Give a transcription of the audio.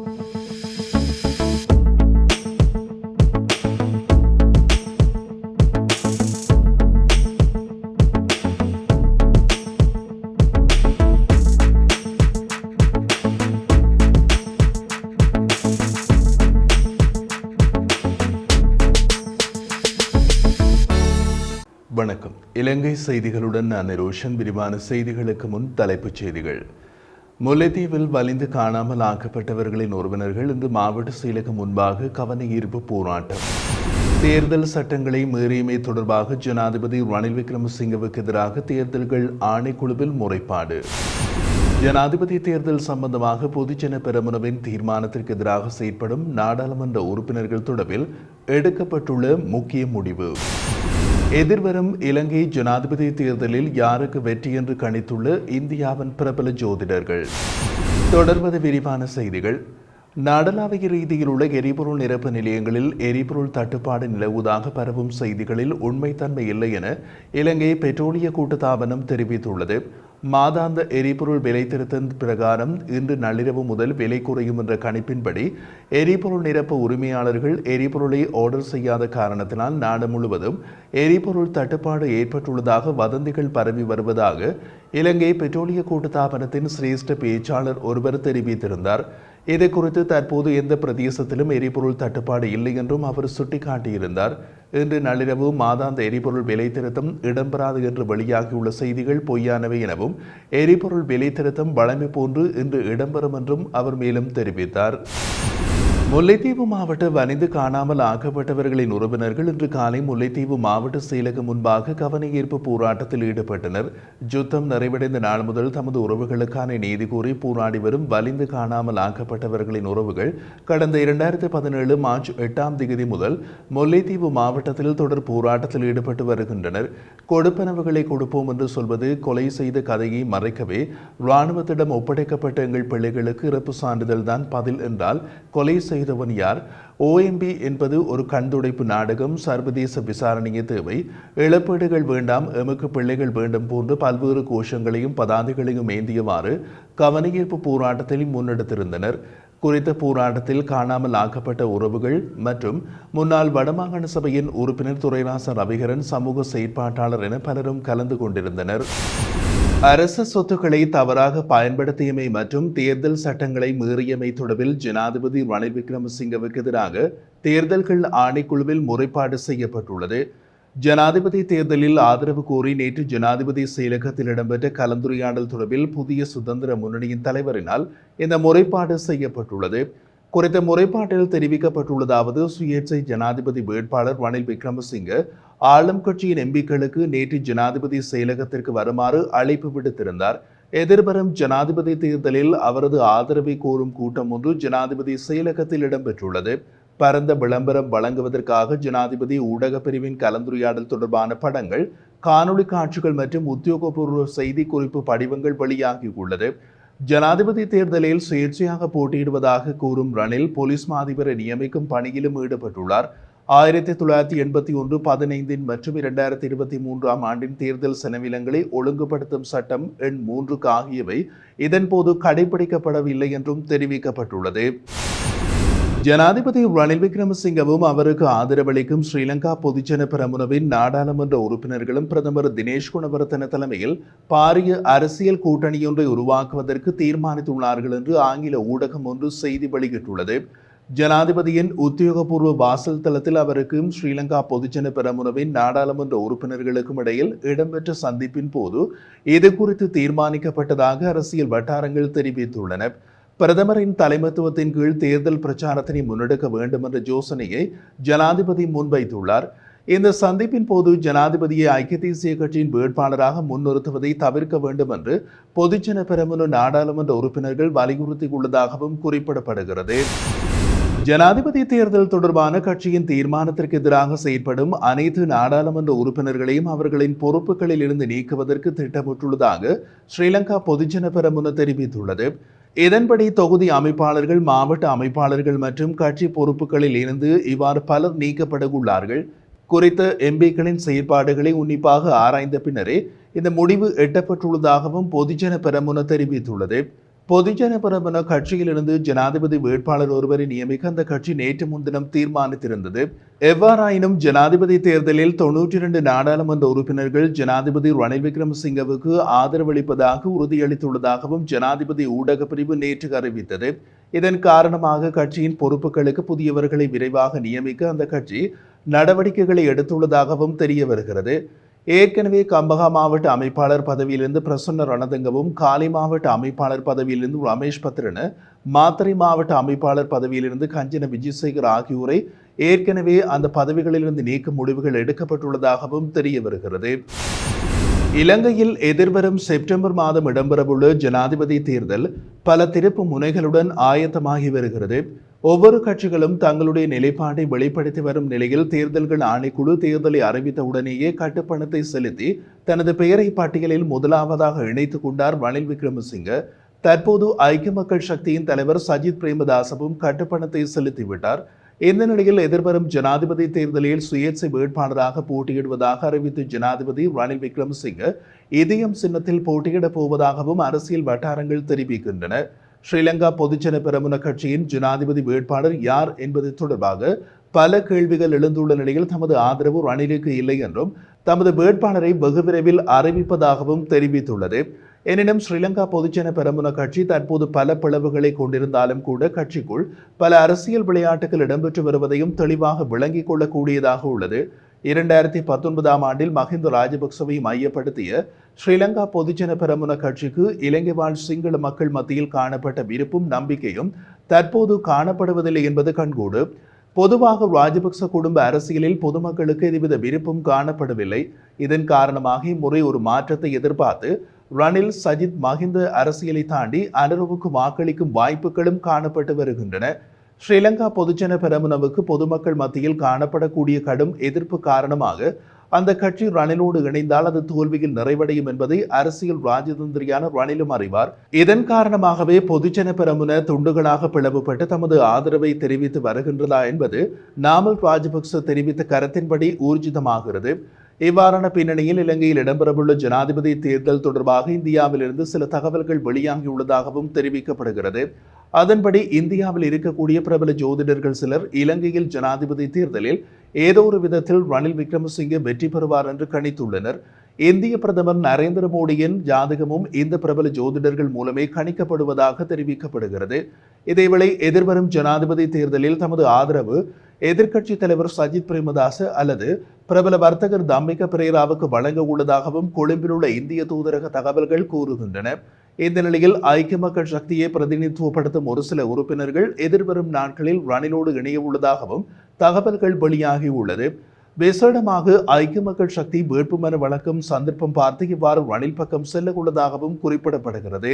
வணக்கம். இலங்கை செய்திகளுடன் நான் ரோஷன். விரிவான செய்திகளுக்கு முன் தலைப்புச் செய்திகள். முல்லைத்தீவில் வலிந்து காணாமல் ஆக்கப்பட்டவர்களின் உறவினர்கள் இன்று மாவட்ட செயலகம் முன்பாக கவன ஈர்ப்பு போராட்டம். தேர்தல் சட்டங்களை மீறியமை தொடர்பாக ஜனாதிபதி ரணில் விக்ரமசிங்கவுக்கு எதிராக தேர்தல்கள் ஆணைக்குழுவில் முறைப்பாடு. ஜனாதிபதி தேர்தல் சம்பந்தமாக பொதுஜன பெரமுனவின் தீர்மானத்திற்கு எதிராக செயற்படும் நாடாளுமன்ற உறுப்பினர்கள் தொடர்பில் எடுக்கப்பட்டுள்ள முக்கிய முடிவு. எதிர்வரும் இலங்கை ஜனாதிபதி தேர்தலில் யாருக்கு வெற்றி என்று கணித்துள்ள இந்தியாவின் பிரபல ஜோதிடர்கள். தொடர்வது விரிவான செய்திகள். நாடளாவிய ரீதியில் உள்ள எரிபொருள் நிரப்பு நிலையங்களில் எரிபொருள் தட்டுப்பாடு நிலவுவதாக பரவும் செய்திகளில் உண்மைத்தன்மை இல்லை என இலங்கை பெட்ரோலிய கூட்டுத்தாபனம் தெரிவித்துள்ளது. மாதாந்த எரிபொருள் விலை திருத்தம் பிரகாரம் இன்று நள்ளிரவு முதல் விலை குறையும் என்ற கணிப்பின்படி எரிபொருள் நிரப்பு உரிமையாளர்கள் எரிபொருளை ஆர்டர் செய்யாத காரணத்தினால் நாடு முழுவதும் எரிபொருள் தட்டுப்பாடு ஏற்பட்டுள்ளதாக வதந்திகள் பரவி வருவதாக இலங்கை பெட்ரோலிய கூட்டுத்தாபனத்தின் சிரேஷ்ட பேச்சாளர் ஒருவர் தெரிவித்திருந்தார். இது குறித்து தற்போது எந்த பிரதேசத்திலும் எரிபொருள் தட்டுப்பாடு இல்லை என்றும் அவர் சுட்டிக்காட்டியிருந்தார். இன்று நள்ளிரவு மாதாந்த எரிபொருள் விலை திருத்தம் இடம்பெறாது என்று வெளியாகியுள்ள செய்திகள் பொய்யானவை எனவும் எரிபொருள் விலை திருத்தம் வழமை போன்று இன்று இடம்பெறும் என்றும் அவர் மேலும் தெரிவித்தார். முல்லைத்தீவு மாவட்ட வலிந்து காணாமல் ஆக்கப்பட்டவர்களின் உறவினர்கள் இன்று காலை முல்லைத்தீவு மாவட்ட செயலகம் முன்பாக கவன ஈர்ப்பு போராட்டத்தில் ஈடுபட்டனர். யுத்தம் நிறைவடைந்த நாள் முதல் தமது உறவுகளுக்கான நீதி கோரி போராடி வரும் வலிந்து காணாமல் ஆக்கப்பட்டவர்களின் உறவுகள் கடந்த 2017 மார்ச் 8 முதல் முல்லைத்தீவு மாவட்டத்தில் தொடர் போராட்டத்தில் ஈடுபட்டு வருகின்றனர். கொடுப்பனவுகளை கொடுப்போம் என்று சொல்வது கொலை செய்த கதையை மறைக்கவே இராணுவத்திடம் ஒப்படைக்கப்பட்ட எங்கள் பிள்ளைகளுக்கு இறப்பு சான்றிதழ் தான் பதில் என்றால் கொலை செய்தவன் யார்? OMB என்பது ஒரு கண்துடைப்பு நாடகம். சர்வதேச விசாரணையை தேவை. இழப்பீடுகள் வேண்டாம், எமக்கு பிள்ளைகள் வேண்டும் போன்று பல்வேறு கோஷங்களையும் பதாதைகளையும் ஏந்தியவாறு கவனஈர்ப்பு போராட்டத்தில் முன்னெடுத்திருந்தனர். குறித்த போராட்டத்தில் காணாமல் ஆக்கப்பட்ட உறவுகள் மற்றும் முன்னாள் வடமாகாண சபையின் உறுப்பினர் துரைராசன் ரவிகரன், சமூக செயற்பாட்டாளர் என பலரும் கலந்து கொண்டிருந்தனர். அரசு சொத்துக்களை தவறாக பயன்படுத்தியமை மற்றும் தேர்தல் சட்டங்களை மீறியமை தொடர்பில் ஜனாதிபதி ரணில் விக்ரமசிங்கவுக்கு எதிராக தேர்தல்கள் ஆணைக்குழுவில் முறைப்பாடு செய்யப்பட்டுள்ளது. ஜனாதிபதி தேர்தலில் ஆதரவு கோரி நேற்று ஜனாதிபதி செயலகத்தில் இடம்பெற்ற கலந்துரையாடல் தொடர்பில் புதிய சுதந்திர முன்னணியின் தலைவரினால் இந்த முறைப்பாடு செய்யப்பட்டுள்ளது. குறித்த முறைப்பாட்டில் தெரிவிக்கப்பட்டுள்ளதாவது: சுயேட்சை ஜனாதிபதி வேட்பாளர் ரணில் விக்ரமசிங்க ஆளும் கட்சியின் எம்பிக்களுக்கு நேற்று ஜனாதிபதி செயலகத்திற்கு வருமாறு அழைப்பு விடுத்திருந்தார். எதிர்வரும் ஜனாதிபதி தேர்தலில் அவரது ஆதரவை கோரும் கூட்டம் ஒன்று ஜனாதிபதி செயலகத்தில் இடம்பெற்றுள்ளது. பரந்த விளம்பரம் வழங்குவதற்காக ஜனாதிபதி ஊடக பிரிவின் கலந்துரையாடல் தொடர்பான படங்கள், காணொளி காட்சிகள் மற்றும் உத்தியோகபூர்வ செய்தி குறிப்பு படிவங்கள் வெளியாகியுள்ளது. ஜனாதிபதி தேர்தலில் சுயேட்சையாக போட்டியிடுவதாக கூறும் ரணில் போலீஸ் மாதிபரை நியமிக்கும் பணியிலும் ஈடுபட்டுள்ளார். 1981 15 மற்றும் 2023 ஆண்டின் தேர்தல் செலவினங்களை ஒழுங்குபடுத்தும் சட்டம் எண் 3 ஆகியவை இதன்போது கடைபிடிக்கப்படவில்லை என்றும் தெரிவிக்கப்பட்டுள்ளது. ஜனாதிபதி ரணில் விக்ரமசிங்கவும் அவருக்கு ஆதரவளிக்கும் ஸ்ரீலங்கா பொதுஜன பெரமுனவின் நாடாளுமன்ற உறுப்பினர்களும் பிரதமர் தினேஷ் குணவர்த்தன தலைமையில் பாரிய அரசியல் கூட்டணியொன்றை உருவாக்குவதற்கு தீர்மானித்துள்ளார்கள் என்று ஆங்கில ஊடகம் ஒன்று செய்தி வெளியிட்டுள்ளது. ஜனாதிபதியின் உத்தியோகபூர்வ வாசல் தளத்தில் அவருக்கும் ஸ்ரீலங்கா பொதுஜன பெரமுனவின் நாடாளுமன்ற உறுப்பினர்களுக்கும் இடையில் இடம்பெற்ற சந்திப்பின் போது இது குறித்து தீர்மானிக்கப்பட்டதாக அரசியல் வட்டாரங்கள் தெரிவித்துள்ளன. பிரதமரின் தலைமைத்துவத்தின் கீழ் தேர்தல் பிரச்சாரத்தினை முன்னெடுக்க வேண்டும் என்ற யோசனையை ஜனாதிபதி முன்வைத்துள்ளார். இந்த சந்திப்பின் போது ஜனாதிபதியை ஐக்கிய தேசிய கட்சியின் வேட்பாளராக முன்னிறுத்துவதை தவிர்க்க வேண்டும் என்று பொதுஜன பெரமுன நாடாளுமன்ற உறுப்பினர்கள் வலியுறுத்தியுள்ளதாகவும் குறிப்பிடப்படுகிறது. ஜனாதிபதி தேர்தல் தொடர்பான கட்சியின் தீர்மானத்திற்கு எதிராக செயற்படும் அனைத்து நாடாளுமன்ற உறுப்பினர்களையும் அவர்களின் பொறுப்புகளில் இருந்து நீக்குவதற்கு திட்டமிட்டுள்ளதாக ஸ்ரீலங்கா பொதுஜன பெரமுன தெரிவித்துள்ளது. இதன்படி தொகுதி அமைப்பாளர்கள், மாவட்ட அமைப்பாளர்கள் மற்றும் கட்சி பொறுப்புகளில் இருந்து இவ்வாறு பலர் நீக்கப்பட உள்ளார்கள். குறித்த எம்பிக்களின் செயற்பாடுகளை உன்னிப்பாக ஆராய்ந்த பின்னரே இந்த முடிவு எட்டப்பட்டுள்ளதாகவும் பொதுஜன பெரமுன தெரிவித்துள்ளது. பொதுஜன பெரமுன கட்சியிலிருந்து ஜனாதிபதி வேட்பாளர் ஒருவரை நியமிக்க அந்த கட்சி நேற்று முன்தினம் தீர்மானித்திருந்தது. எவ்வாறாயினும் ஜனாதிபதி தேர்தலில் 92 நாடாளுமன்ற உறுப்பினர்கள் ஜனாதிபதி ரணில் விக்ரமசிங்கவுக்கு ஆதரவளிப்பதாக உறுதியளித்துள்ளதாகவும் ஜனாதிபதி ஊடக பிரிவு நேற்று அறிவித்தது. இதன் காரணமாக கட்சியின் பொறுப்புகளுக்கு புதியவர்களை விரைவாக நியமிக்க அந்த கட்சி நடவடிக்கைகளை எடுத்துள்ளதாகவும் தெரிய வருகிறது. ஏற்கனவே கம்பஹா மாவட்ட அமைப்பாளர் பதவியிலிருந்து பிரசன்ன ரணதுங்கவும், காலி மாவட்ட அமைப்பாளர் பதவியிலிருந்து ரமேஷ் பத்ரன, மாத்தறை மாவட்ட அமைப்பாளர் பதவியிலிருந்து கஞ்சன விஜயசேகர் ஆகியோரை ஏற்கனவே அந்த பதவிகளிலிருந்து நீக்கும் முடிவுகள் எடுக்கப்பட்டுள்ளதாகவும் தெரிய வருகிறது. இலங்கையில் எதிர்வரும் செப்டம்பர் மாதம் இடம்பெறவுள்ள ஜனாதிபதி தேர்தல் பல திருப்பு முனைகளுடன் ஆயத்தமாகி வருகிறது. ஒவ்வொரு கட்சிகளும் தங்களுடைய நிலைப்பாட்டை வெளிப்படுத்தி வரும் நிலையில் தேர்தல்கள் ஆணைக்குழு தேர்தலை அறிவித்த உடனேயே கட்டுப்பணத்தை செலுத்தி தனது பெயரை பட்டியலில் முதலாவதாக இணைத்துக் கொண்டார் ரணில் விக்ரமசிங்க. தற்போது ஐக்கிய மக்கள் சக்தியின் தலைவர் சஜித் பிரேமதாசவும் கட்டுப்பணத்தை செலுத்திவிட்டார். இந்த நிலையில் எதிர்வரும் ஜனாதிபதி தேர்தலில் சுயேட்சை வேட்பாளராக போட்டியிடுவதாக அறிவித்த ஜனாதிபதி ரணில் விக்ரமசிங்க இதயம் சின்னத்தில் போட்டியிடப் போவதாகவும் அரசியல் வட்டாரங்கள் தெரிவிக்கின்றன. ஸ்ரீலங்கா பொதுஜன பெரமுன கட்சியின் ஜனாதிபதி வேட்பாளர் யார் என்பது தொடர்பாக பல கேள்விகள் எழுந்துள்ள நிலையில் தமது ஆதரவு ரணிலுக்கு இல்லை என்றும் தமது வேட்பாளரை வெகு விரைவில் அறிவிப்பதாகவும் தெரிவித்துள்ளது. எனினும் ஸ்ரீலங்கா பொதுஜன பெரமுன கட்சி தற்போது பல பிளவுகளை கொண்டிருந்தாலும் கூட கட்சிக்குள் பல அரசியல் விளையாட்டுகள் இடம்பெற்று வருவதையும் தெளிவாக விளங்கிக் கொள்ளக்கூடியதாக உள்ளது. 2019 ஆண்டில் மஹிந்த ராஜபக்சவை மையப்படுத்திய ஸ்ரீலங்கா பொதுஜன பெரமுன கட்சிக்கு இலங்கை வாழ் சிங்கள மக்கள் மத்தியில் காணப்பட்ட விருப்பும் நம்பிக்கையும் தற்போது காணப்படுவதில்லை என்பது கண்கூடு. பொதுவாக ராஜபக்ச குடும்ப அரசியலில் பொதுமக்களுக்கு எதுவித விருப்பும் காணப்படவில்லை. இதன் காரணமாக இம்முறை ஒரு மாற்றத்தை எதிர்பார்த்து ரணில், சஜித், மஹிந்த அரசியலை தாண்டி அனுரவுக்கு வாக்களிக்கும் வாய்ப்புகளும் காணப்பட்டு வருகின்றன. ஸ்ரீலங்கா பொதுஜன பெரமுனவுக்கு பொதுமக்கள் மத்தியில் காணப்படக்கூடிய கடும் எதிர்ப்பு காரணமாக அந்த கட்சி ரணிலோடு இணைந்தால் அது தோல்வியில் நிறைவடையும் என்பதை அரசியல் ராஜதந்திரியான ரணிலும் அறிவார். இதன் காரணமாகவே பொதுஜன பெரமுன துண்டுகளாக பிளவுபட்டு தமது ஆதரவை தெரிவித்து வருகின்றதா என்பது நாமல் ராஜபக்ச தெரிவித்த கருத்தின்படி ஊர்ஜிதமாகிறது. இவ்வாறான பின்னணியில் இலங்கையில் இடம்பெறவுள்ள ஜனாதிபதி தேர்தல் தொடர்பாக இந்தியாவிலிருந்து சில தகவல்கள் வெளியாகியுள்ளதாகவும் தெரிவிக்கப்படுகிறது. அதன்படி இந்தியாவில் இருக்கக்கூடிய பிரபல ஜோதிடர்கள் சிலர் இலங்கையில் ஜனாதிபதி தேர்தலில் ஏதோ ஒரு விதத்தில் ரணில் விக்ரமசிங்கே வெற்றி பெறுவார் என்று கணித்துள்ளனர். இந்திய பிரதமர் நரேந்திர மோடியின் ஜாதகமும் இந்த பிரபல ஜோதிடர்கள் மூலமே கணிக்கப்படுவதாக தெரிவிக்கப்படுகிறது. இதேவேளை எதிர்வரும் ஜனாதிபதி தேர்தலில் தமது ஆதரவு எதிர்க்கட்சி தலைவர் சஜித் பிரேமதாச அல்லது பிரபல வர்த்தகர் தம்மிக பிரேராவுக்கு வழங்க உள்ளதாகவும் கொழும்பில் உள்ள இந்திய தூதரக தகவல்கள் கூறுகின்றன. இந்த நிலையில் ஐக்கிய மக்கள் சக்தியை பிரதிநிதித்துவப்படுத்தும் ஒரு சில உறுப்பினர்கள் எதிர்வரும் நாட்களில் ரணிலோடு இணைய உள்ளதாகவும் தகவல்கள் வெளியாகியுள்ளது. விசேடமாக ஐக்கிய மக்கள் சக்தி வேட்புமனு வழங்கும் சந்தர்ப்பம் பார்த்து இவ்வாறு ரணில் பக்கம் செல்ல உள்ளதாகவும் குறிப்பிடப்படுகிறது.